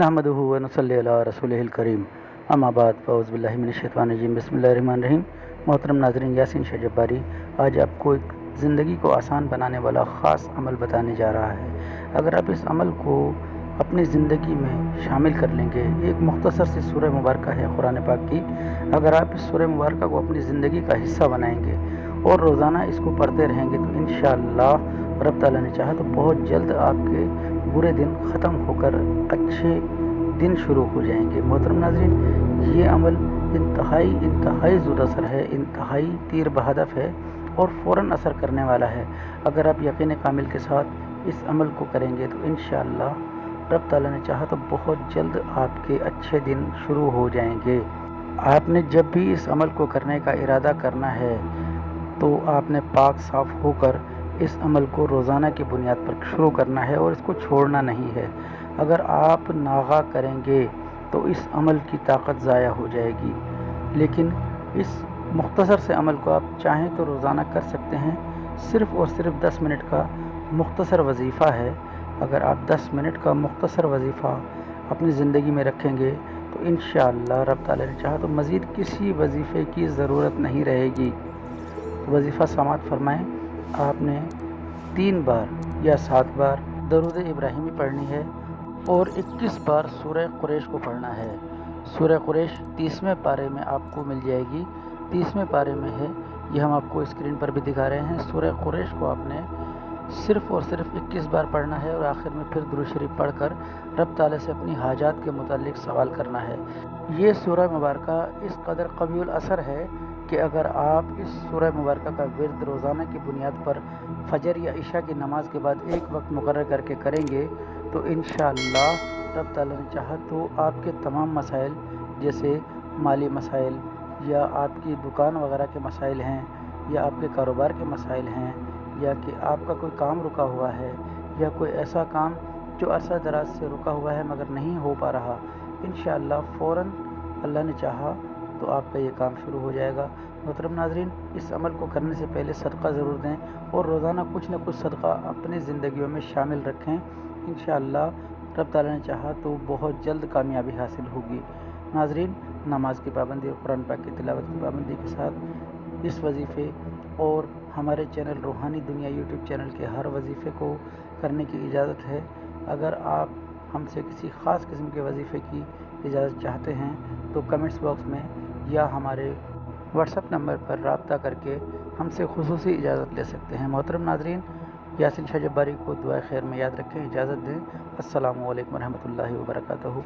नहमदुहु व नसल्ली अला रसूलिहिल करीम अम्मा बाद फ़अऊज़ु बिल्लाहि मिनश्शैतानिर्रजीम बिस्मिल्लाहिर्रहमानिर्रहीम। मोहतरम नाज़रीन, यासीन शाह जब्बारी आज आपको एक ज़िंदगी को आसान बनाने वाला ख़ास अमल बताने जा रहा है। अगर आप इस अमल को अपनी ज़िंदगी में शामिल कर लेंगे, एक मुख्तसर सी सूरह मुबारक है कुरान पाक की। अगर आप इस सूरह मुबारक को अपनी ज़िंदगी का हिस्सा बनाएंगे और रोज़ाना इसको पढ़ते रहेंगे तो इंशाअल्लाह रब ताला ने चाहा तो बहुत जल्द आपके बुरे दिन ख़त्म होकर अच्छे दिन शुरू हो जाएंगे। मोहतरम नाज़रीन, ये अमल इंतहाई ज़ुर असर है, इंतहाई तीर बहदफ है और फ़ौरन असर करने वाला है। अगर आप यकीन कामिल के साथ इस अमल को करेंगे तो इंशाअल्लाह रब ताला ने चाहा तो बहुत जल्द आपके अच्छे दिन शुरू हो जाएंगे। आपने जब भी इस अमल को करने का इरादा करना है तो आपने पाक साफ़ होकर इस अमल को रोज़ाना की बुनियाद पर शुरू करना है और इसको छोड़ना नहीं है। अगर आप नागा करेंगे तो इस अमल की ताकत ज़ाया हो जाएगी। लेकिन इस मुख्तसर से अमल को आप चाहें तो रोज़ाना कर सकते हैं। सिर्फ़ और सिर्फ 10 मिनट का मुख्तसर वजीफ़ा है। अगर आप 10 मिनट का मुख्तसर वजीफ़ा अपनी ज़िंदगी में रखेंगे तो इंशाअल्लाह रब ताला ने चाहा तो मज़ीद किसी वजीफ़े की ज़रूरत नहीं रहेगी। वजीफ़ा समाअत फरमाएँ। आपने 3 बार या 7 बार दरूद इब्राहिमी पढ़नी है और 21 बार सूरह कुरैश को पढ़ना है। सूरह कुरैश 30वें पारे में आपको मिल जाएगी। 30वें पारे में है, ये हम आपको स्क्रीन पर भी दिखा रहे हैं। सूरह कुरैश को आपने सिर्फ़ और सिर्फ 21 बार पढ़ना है और आखिर में फिर दुरूद शरीफ पढ़कर रब ताला से अपनी हाजात के मुतालिक सवाल करना है। ये सूरह मुबारक इस कदर क़वीउल असर है कि अगर आप इस सूरह मुबारक का विर्द रोज़ाना की बुनियाद पर फजर या इशा की नमाज के बाद एक वक्त मुकर्रर करके करेंगे तो इंशाअल्लाह रब ताला ने चाहा तो आपके तमाम मसाइल, जैसे माली मसाइल या आपकी दुकान वगैरह के मसाइल हैं या आपके कारोबार के मसाइल हैं या कि आपका कोई काम रुका हुआ है या कोई ऐसा काम जो अरसा दराज से रुका हुआ है मगर नहीं हो पा रहा, इंशाअल्लाह फ़ौरन अल्लाह ने चाहा तो आपका ये काम शुरू हो जाएगा। मोहतरम नाज़रीन, इस अमल को करने से पहले सदका ज़रूर दें और रोज़ाना कुछ न कुछ सदका अपनी ज़िंदगियों में शामिल रखें। इंशाअल्लाह रब ताला ने चाहा तो बहुत जल्द कामयाबी हासिल होगी। नाज़रीन, नमाज की पाबंदी और कुरान पाक की तिलावत की पाबंदी के साथ इस वजीफ़े और हमारे चैनल रूहानी दुनिया यूट्यूब चैनल के हर वजीफ़े को करने की इजाज़त है। अगर आप हमसे किसी ख़ास किस्म के वजीफ़े की इजाज़त चाहते हैं तो कमेंट्स बॉक्स में या हमारे व्हाट्सएप नंबर पर रब्ता करके हमसे खुसूसी इजाज़त ले सकते हैं। मोहतरम नाज़रीन, यासीन शाह जब्बारी को दुआ खैर में याद रखें, इजाज़त दें। अस्सलामु अलैकुम रहमतुल्लाहि व बरकातहू।